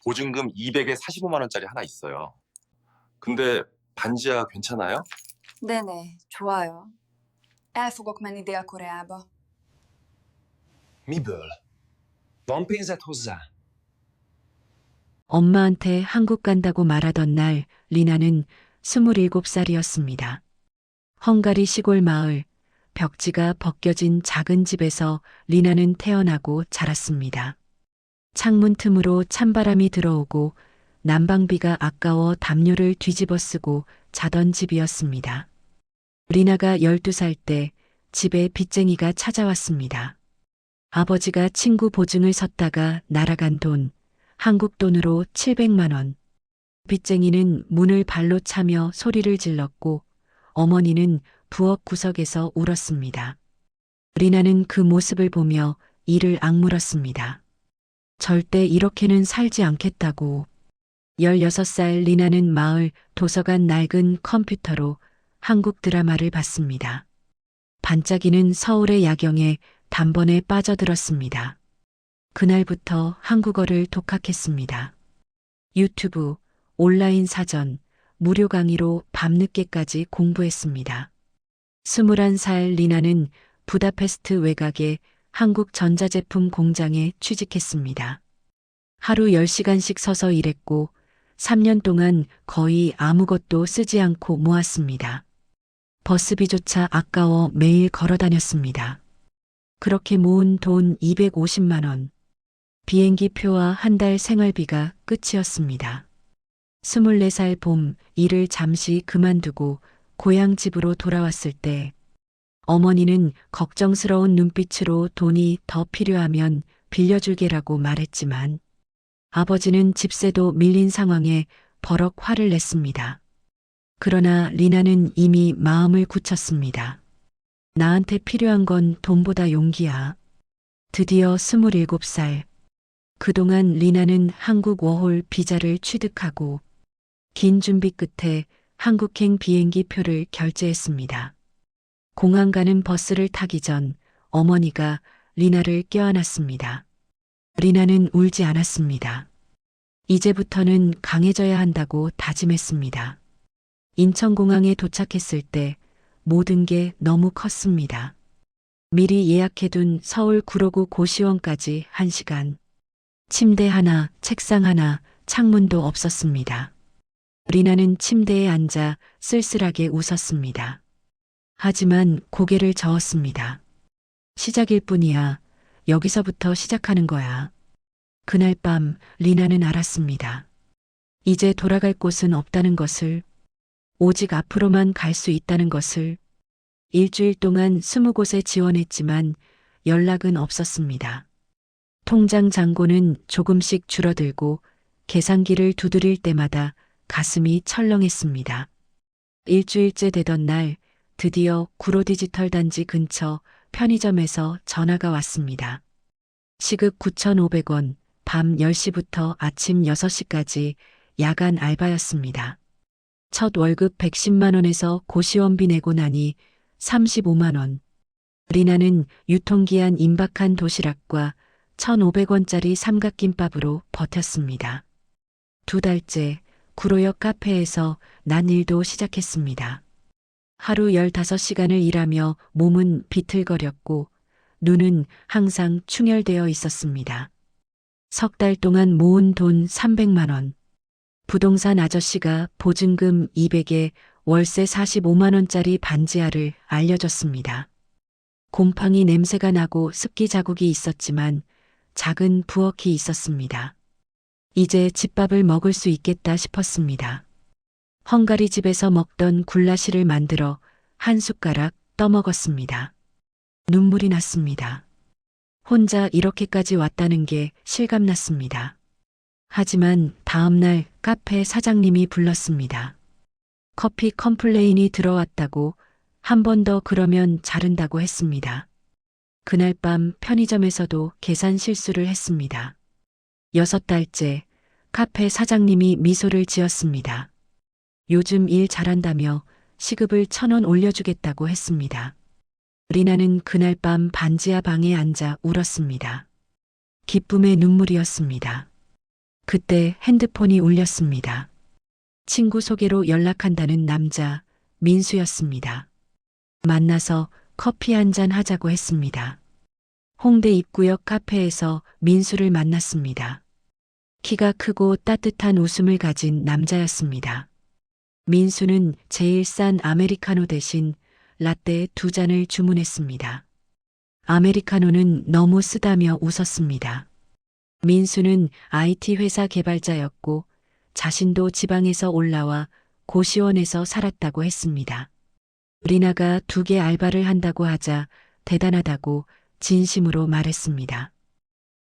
보증금 200에 45만 원짜리 하나 있어요. 근데 반지하 괜찮아요? 네네, 좋아요. El fogok menni Dél-Koreába. Miből? Van pénzed hozzá? 엄마한테 한국 간다고 말하던 날 리나는 27살이었습니다. 헝가리 시골 마을, 벽지가 벗겨진 작은 집에서 리나는 태어나고 자랐습니다. 창문 틈으로 찬바람이 들어오고 난방비가 아까워 담요를 뒤집어 쓰고 자던 집이었습니다. 리나가 12살 때 집에 빚쟁이가 찾아왔습니다. 아버지가 친구 보증을 섰다가 날아간 돈, 한국 돈으로 700만 원. 빚쟁이는 문을 발로 차며 소리를 질렀고 어머니는 부엌 구석에서 울었습니다. 리나는 그 모습을 보며 이를 악물었습니다. 절대 이렇게는 살지 않겠다고. 16살 리나는 마을 도서관 낡은 컴퓨터로 한국 드라마를 봤습니다. 반짝이는 서울의 야경에 단번에 빠져들었습니다. 그날부터 한국어를 독학했습니다. 유튜브, 온라인 사전, 무료 강의로 밤늦게까지 공부했습니다. 21살 리나는 부다페스트 외곽의 한국 전자제품 공장에 취직했습니다. 하루 10시간씩 서서 일했고 3년 동안 거의 아무것도 쓰지 않고 모았습니다. 버스비조차 아까워 매일 걸어 다녔습니다. 그렇게 모은 돈 250만 원. 비행기 표와 한 달 생활비가 끝이었습니다. 24살 봄 일을 잠시 그만두고 고향 집으로 돌아왔을 때 어머니는 걱정스러운 눈빛으로 돈이 더 필요하면 빌려줄게라고 말했지만 아버지는 집세도 밀린 상황에 버럭 화를 냈습니다. 그러나 리나는 이미 마음을 굳혔습니다. 나한테 필요한 건 돈보다 용기야. 드디어 27살. 그동안 리나는 한국 워홀 비자를 취득하고 긴 준비 끝에 한국행 비행기 표를 결제했습니다. 공항 가는 버스를 타기 전 어머니가 리나를 껴안았습니다. 리나는 울지 않았습니다. 이제부터는 강해져야 한다고 다짐했습니다. 인천공항에 도착했을 때 모든 게 너무 컸습니다. 미리 예약해둔 서울 구로구 고시원까지 1시간. 침대 하나, 책상 하나, 창문도 없었습니다. 리나는 침대에 앉아 쓸쓸하게 웃었습니다. 하지만 고개를 저었습니다. 시작일 뿐이야. 여기서부터 시작하는 거야. 그날 밤 리나는 알았습니다. 이제 돌아갈 곳은 없다는 것을, 오직 앞으로만 갈 수 있다는 것을. 일주일 동안 20곳에 지원했지만 연락은 없었습니다. 통장 잔고는 조금씩 줄어들고 계산기를 두드릴 때마다 가슴이 철렁했습니다. 일주일째 되던 날 드디어 구로 디지털 단지 근처 편의점에서 전화가 왔습니다. 시급 9,500원, 밤 10시부터 아침 6시까지 야간 알바였습니다. 첫 월급 110만 원에서 고시원비 내고 나니 35만 원. 리나는 유통기한 임박한 도시락과 1,500원짜리 삼각김밥으로 버텼습니다. 2달째 구로역 카페에서 난 일도 시작했습니다. 하루 15시간을 일하며 몸은 비틀거렸고 눈은 항상 충혈되어 있었습니다. 석 달 동안 모은 돈 300만 원. 부동산 아저씨가 보증금 200에 월세 45만 원짜리 반지하를 알려줬습니다. 곰팡이 냄새가 나고 습기 자국이 있었지만 작은 부엌이 있었습니다. 이제 집밥을 먹을 수 있겠다 싶었습니다. 헝가리 집에서 먹던 굴라시를 만들어 한 숟가락 떠먹었습니다. 눈물이 났습니다. 혼자 이렇게까지 왔다는 게 실감났습니다. 하지만 다음날 카페 사장님이 불렀습니다. 커피 컴플레인이 들어왔다고, 한 번 더 그러면 자른다고 했습니다. 그날 밤 편의점에서도 계산 실수를 했습니다. 6달째 카페 사장님이 미소를 지었습니다. 요즘 일 잘한다며 시급을 1,000원 올려주겠다고 했습니다. 리나는 그날 밤 반지하 방에 앉아 울었습니다. 기쁨의 눈물이었습니다. 그때 핸드폰이 울렸습니다. 친구 소개로 연락한다는 남자, 민수였습니다. 만나서 커피 한잔 하자고 했습니다. 홍대 입구역 카페에서 민수를 만났습니다. 키가 크고 따뜻한 웃음을 가진 남자였습니다. 민수는 제일 싼 아메리카노 대신 라떼 2잔을 주문했습니다. 아메리카노는 너무 쓰다며 웃었습니다. 민수는 IT 회사 개발자였고 자신도 지방에서 올라와 고시원에서 살았다고 했습니다. 리나가 2개 알바를 한다고 하자 대단하다고 진심으로 말했습니다.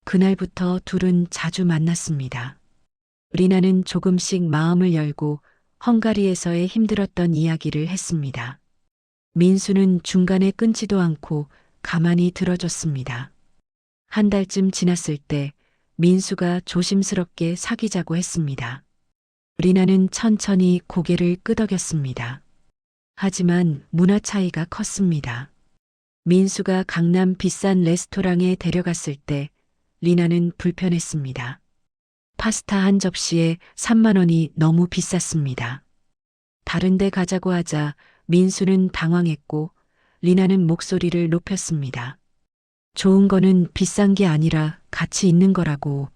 그날부터 둘은 자주 만났습니다. 리나는 조금씩 마음을 열고 헝가리에서의 힘들었던 이야기를 했습니다. 민수는 중간에 끊지도 않고 가만히 들어줬습니다. 한 달쯤 지났을 때 민수가 조심스럽게 사귀자고 했습니다. 리나는 천천히 고개를 끄덕였습니다. 하지만 문화 차이가 컸습니다. 민수가 강남 비싼 레스토랑에 데려갔을 때 리나는 불편했습니다. 파스타 한 접시에 3만 원이 너무 비쌌습니다. 다른 데 가자고 하자 민수는 당황했고 리나는 목소리를 높였습니다. 좋은 거는 비싼 게 아니라 가치 있는 거라고.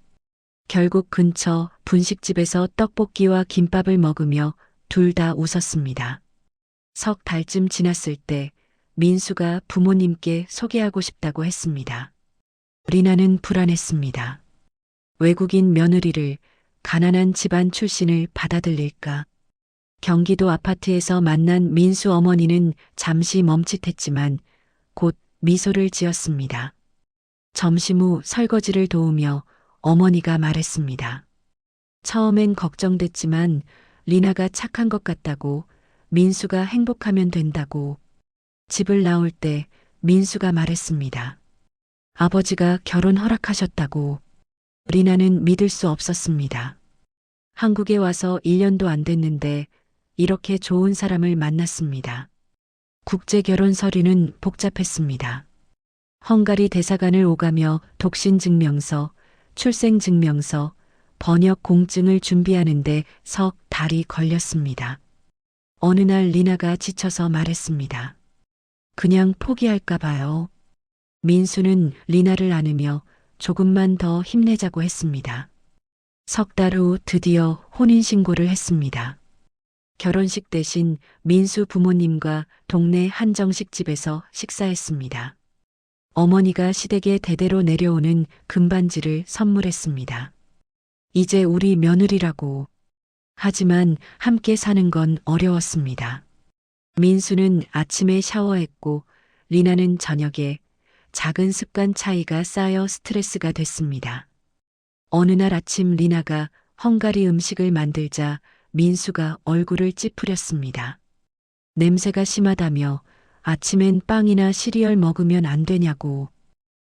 결국 근처 분식집에서 떡볶이와 김밥을 먹으며 둘 다 웃었습니다. 석 달쯤 지났을 때 민수가 부모님께 소개하고 싶다고 했습니다. 리나는 불안했습니다. 외국인 며느리를 가난한 집안 출신을 받아들일까? 경기도 아파트에서 만난 민수 어머니는 잠시 멈칫했지만 곧 미소를 지었습니다. 점심 후 설거지를 도우며 어머니가 말했습니다. 처음엔 걱정됐지만 리나가 착한 것 같다고, 민수가 행복하면 된다고. 집을 나올 때 민수가 말했습니다. 아버지가 결혼 허락하셨다고. 리나는 믿을 수 없었습니다. 한국에 와서 1년도 안 됐는데 이렇게 좋은 사람을 만났습니다. 국제 결혼 서류는 복잡했습니다. 헝가리 대사관을 오가며 독신증명서, 출생증명서, 번역 공증을 준비하는데 석 달이 걸렸습니다. 어느 날 리나가 지쳐서 말했습니다. 그냥 포기할까 봐요. 민수는 리나를 안으며 조금만 더 힘내자고 했습니다. 석 달 후 드디어 혼인신고를 했습니다. 결혼식 대신 민수 부모님과 동네 한정식집에서 식사했습니다. 어머니가 시댁에 대대로 내려오는 금반지를 선물했습니다. 이제 우리 며느리라고. 하지만 함께 사는 건 어려웠습니다. 민수는 아침에 샤워했고 리나는 저녁에. 작은 습관 차이가 쌓여 스트레스가 됐습니다. 어느 날 아침 리나가 헝가리 음식을 만들자 민수가 얼굴을 찌푸렸습니다. 냄새가 심하다며 아침엔 빵이나 시리얼 먹으면 안 되냐고.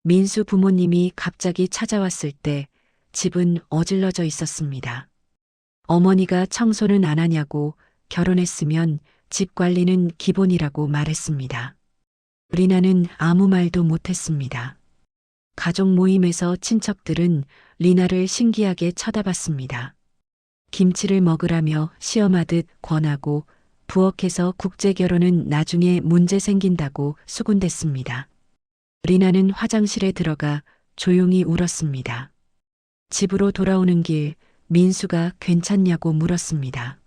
민수 부모님이 갑자기 찾아왔을 때 집은 어질러져 있었습니다. 어머니가 청소는 안 하냐고, 결혼했으면 집 관리는 기본이라고 말했습니다. 리나는 아무 말도 못했습니다. 가족 모임에서 친척들은 리나를 신기하게 쳐다봤습니다. 김치를 먹으라며 시험하듯 권하고 부엌에서 국제 결혼은 나중에 문제 생긴다고 수군댔습니다. 리나는 화장실에 들어가 조용히 울었습니다. 집으로 돌아오는 길 민수가 괜찮냐고 물었습니다.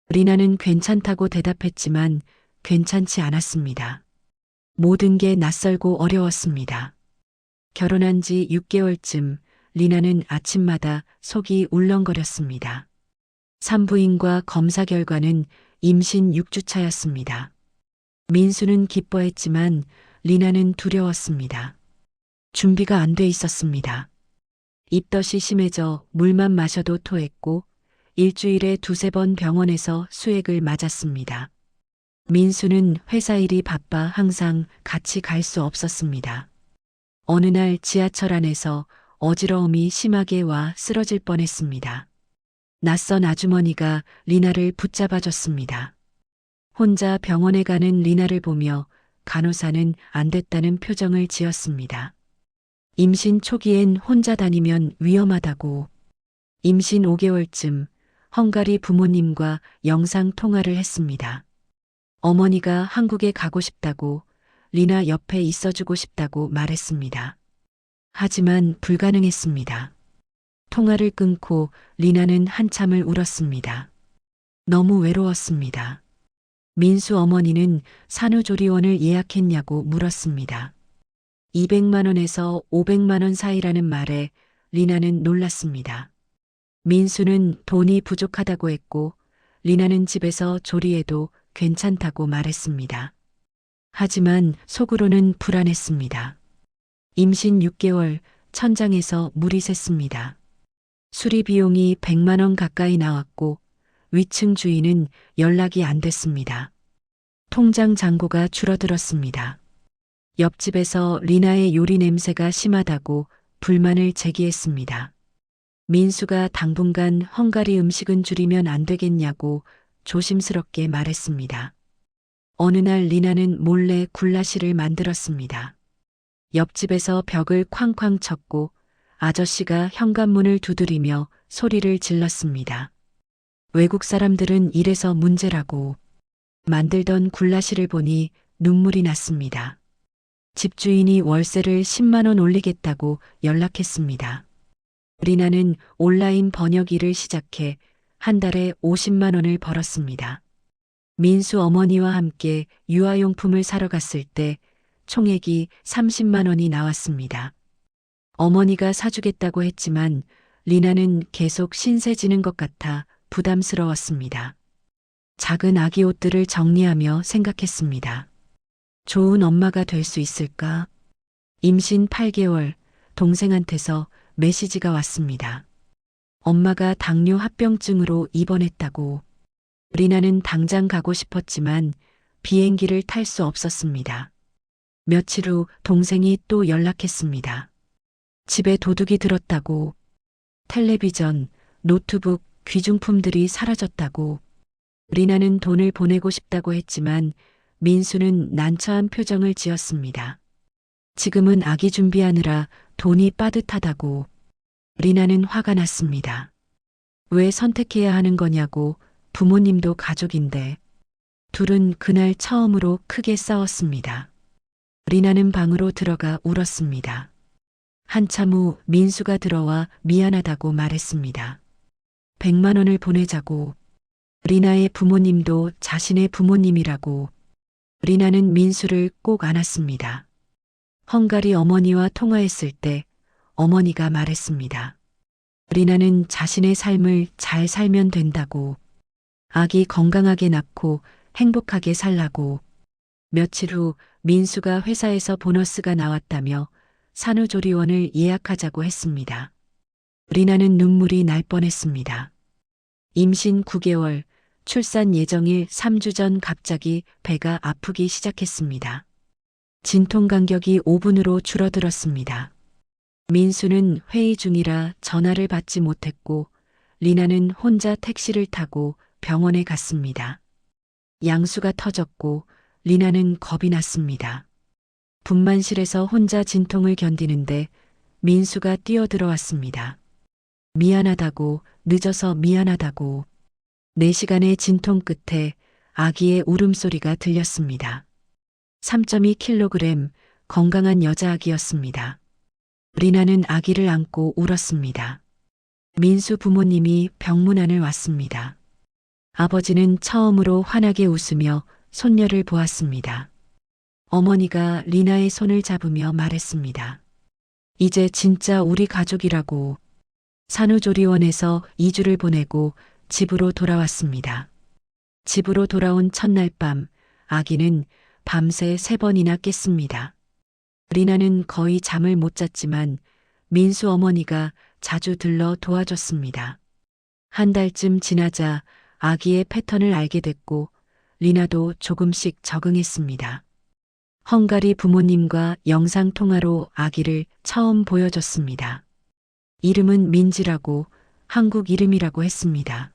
리나는 괜찮다고 대답했지만 괜찮지 않았습니다. 모든 게 낯설고 어려웠습니다. 결혼한 지 6개월쯤 리나는 아침마다 속이 울렁거렸습니다. 산부인과 검사 결과는 임신 6주차였습니다. 민수는 기뻐했지만 리나는 두려웠습니다. 준비가 안 돼 있었습니다. 입덧이 심해져 물만 마셔도 토했고 일주일에 2~3번 병원에서 수액을 맞았습니다. 민수는 회사 일이 바빠 항상 같이 갈 수 없었습니다. 어느 날 지하철 안에서 어지러움이 심하게 와 쓰러질 뻔했습니다. 낯선 아주머니가 리나를 붙잡아줬습니다. 혼자 병원에 가는 리나를 보며 간호사는 안 됐다는 표정을 지었습니다. 임신 초기엔 혼자 다니면 위험하다고. 임신 5개월쯤 헝가리 부모님과 영상 통화를 했습니다. 어머니가 한국에 가고 싶다고, 리나 옆에 있어주고 싶다고 말했습니다. 하지만 불가능했습니다. 통화를 끊고 리나는 한참을 울었습니다. 너무 외로웠습니다. 민수 어머니는 산후조리원을 예약했냐고 물었습니다. 200만 원에서 500만 원 사이라는 말에 리나는 놀랐습니다. 민수는 돈이 부족하다고 했고 리나는 집에서 조리해도 괜찮다고 말했습니다. 하지만 속으로는 불안했습니다. 임신 6개월 천장에서 물이 샜습니다. 수리 비용이 100만 원 가까이 나왔고 위층 주인은 연락이 안 됐습니다. 통장 잔고가 줄어들었습니다. 옆집에서 리나의 요리 냄새가 심하다고 불만을 제기했습니다. 민수가 당분간 헝가리 음식은 줄이면 안 되겠냐고 조심스럽게 말했습니다. 어느 날 리나는 몰래 굴라시를 만들었습니다. 옆집에서 벽을 쾅쾅 쳤고 아저씨가 현관문을 두드리며 소리를 질렀습니다. 외국 사람들은 이래서 문제라고. 만들던 굴라시를 보니 눈물이 났습니다. 집주인이 월세를 10만 원 올리겠다고 연락했습니다. 리나는 온라인 번역 일을 시작해 한 달에 50만 원을 벌었습니다. 민수 어머니와 함께 유아용품을 사러 갔을 때 총액이 30만 원이 나왔습니다. 어머니가 사주겠다고 했지만 리나는 계속 신세 지는 것 같아 부담스러웠습니다. 작은 아기 옷들을 정리하며 생각했습니다. 좋은 엄마가 될 수 있을까? 임신 8개월 동생한테서 메시지가 왔습니다. 엄마가 당뇨 합병증으로 입원했다고. 리나는 당장 가고 싶었지만 비행기를 탈 수 없었습니다. 며칠 후 동생이 또 연락했습니다. 집에 도둑이 들었다고. 텔레비전, 노트북, 귀중품들이 사라졌다고. 리나는 돈을 보내고 싶다고 했지만 민수는 난처한 표정을 지었습니다. 지금은 아기 준비하느라 돈이 빠듯하다고. 리나는 화가 났습니다. 왜 선택해야 하는 거냐고. 부모님도 가족인데. 둘은 그날 처음으로 크게 싸웠습니다. 리나는 방으로 들어가 울었습니다. 한참 후 민수가 들어와 미안하다고 말했습니다. 100만 원을 보내자고. 리나의 부모님도 자신의 부모님이라고. 리나는 민수를 꼭 안았습니다. 헝가리 어머니와 통화했을 때 어머니가 말했습니다. 리나는 자신의 삶을 잘 살면 된다고. 아기 건강하게 낳고 행복하게 살라고. 며칠 후 민수가 회사에서 보너스가 나왔다며 산후조리원을 예약하자고 했습니다. 리나는 눈물이 날 뻔했습니다. 임신 9개월, 출산 예정일 3주 전 갑자기 배가 아프기 시작했습니다. 진통 간격이 5분으로 줄어들었습니다. 민수는 회의 중이라 전화를 받지 못했고 리나는 혼자 택시를 타고 병원에 갔습니다. 양수가 터졌고 리나는 겁이 났습니다. 분만실에서 혼자 진통을 견디는데 민수가 뛰어들어왔습니다. 미안하다고, 늦어서 미안하다고. 4시간의 진통 끝에 아기의 울음소리가 들렸습니다. 3.2kg 건강한 여자아기였습니다. 리나는 아기를 안고 울었습니다. 민수 부모님이 병문안을 왔습니다. 아버지는 처음으로 환하게 웃으며 손녀를 보았습니다. 어머니가 리나의 손을 잡으며 말했습니다. 이제 진짜 우리 가족이라고. 산후조리원에서 2주를 보내고 집으로 돌아왔습니다. 집으로 돌아온 첫날 밤 아기는 밤새 3번이나 깼습니다. 리나는 거의 잠을 못 잤지만 민수 어머니가 자주 들러 도와줬습니다. 한 달쯤 지나자 아기의 패턴을 알게 됐고 리나도 조금씩 적응했습니다. 헝가리 부모님과 영상통화로 아기를 처음 보여줬습니다. 이름은 민지라고 한국 이름이라고 했습니다.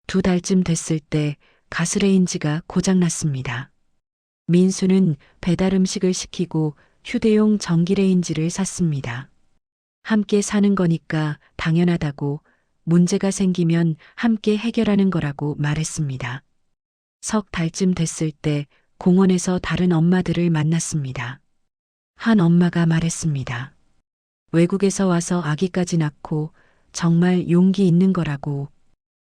2달쯤 됐을 때 가스레인지가 고장났습니다. 민수는 배달 음식을 시키고 휴대용 전기레인지를 샀습니다. 함께 사는 거니까 당연하다고 문제가 생기면 함께 해결하는 거라고 말했습니다. 석 달쯤 됐을 때 공원에서 다른 엄마들을 만났습니다. 한 엄마가 말했습니다. 외국에서 와서 아기까지 낳고 정말 용기 있는 거라고.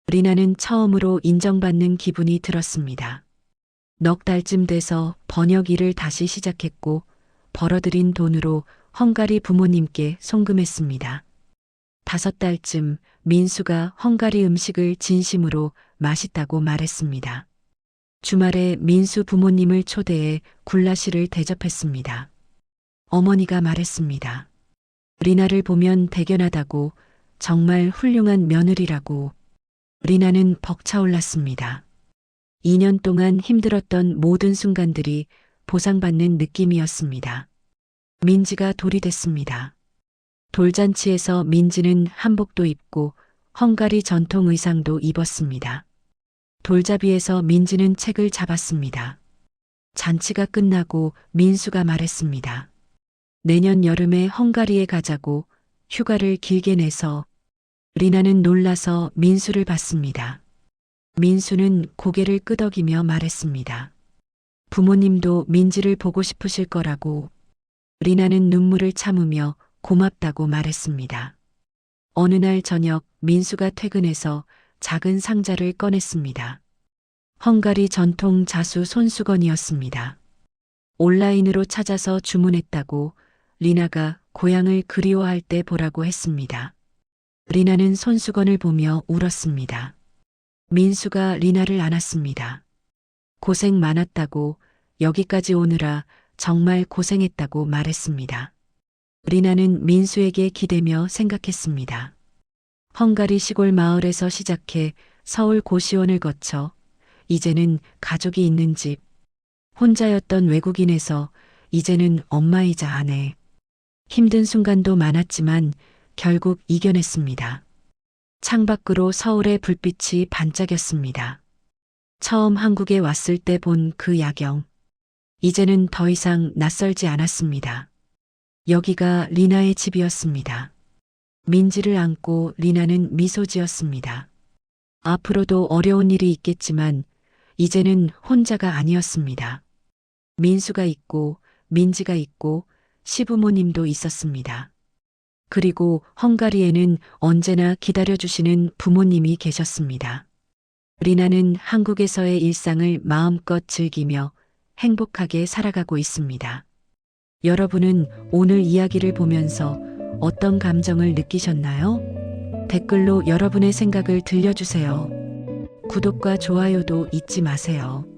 리나는 처음으로 인정받는 기분이 들었습니다. 넉 달쯤 돼서 번역 일을 다시 시작했고 벌어들인 돈으로 헝가리 부모님께 송금했습니다. 5달쯤 민수가 헝가리 음식을 진심으로 맛있다고 말했습니다. 주말에 민수 부모님을 초대해 굴라시를 대접했습니다. 어머니가 말했습니다. 리나를 보면 대견하다고, 정말 훌륭한 며느리라고. 리나는 벅차올랐습니다. 2년 동안 힘들었던 모든 순간들이 보상받는 느낌이었습니다. 민지가 돌이 됐습니다. 돌잔치에서 민지는 한복도 입고 헝가리 전통 의상도 입었습니다. 돌잡이에서 민지는 책을 잡았습니다. 잔치가 끝나고 민수가 말했습니다. 내년 여름에 헝가리에 가자고, 휴가를 길게 내서. 리나는 놀라서 민수를 봤습니다. 민수는 고개를 끄덕이며 말했습니다. 부모님도 민지를 보고 싶으실 거라고. 리나는 눈물을 참으며 고맙다고 말했습니다. 어느 날 저녁 민수가 퇴근해서 작은 상자를 꺼냈습니다. 헝가리 전통 자수 손수건이었습니다. 온라인으로 찾아서 주문했다고 리나가 고향을 그리워할 때 보라고 했습니다. 리나는 손수건을 보며 울었습니다. 민수가 리나를 안았습니다. 고생 많았다고, 여기까지 오느라 정말 고생했다고 말했습니다. 리나는 민수에게 기대며 생각했습니다. 헝가리 시골 마을에서 시작해 서울 고시원을 거쳐 이제는 가족이 있는 집, 혼자였던 외국인에서 이제는 엄마이자 아내. 힘든 순간도 많았지만 결국 이겨냈습니다. 창밖으로 서울의 불빛이 반짝였습니다. 처음 한국에 왔을 때 본 그 야경. 이제는 더 이상 낯설지 않았습니다. 여기가 리나의 집이었습니다. 민지를 안고 리나는 미소 지었습니다. 앞으로도 어려운 일이 있겠지만 이제는 혼자가 아니었습니다. 민수가 있고 민지가 있고 시부모님도 있었습니다. 그리고 헝가리에는 언제나 기다려주시는 부모님이 계셨습니다. 리나는 한국에서의 일상을 마음껏 즐기며 행복하게 살아가고 있습니다. 여러분은 오늘 이야기를 보면서 어떤 감정을 느끼셨나요? 댓글로 여러분의 생각을 들려주세요. 구독과 좋아요도 잊지 마세요.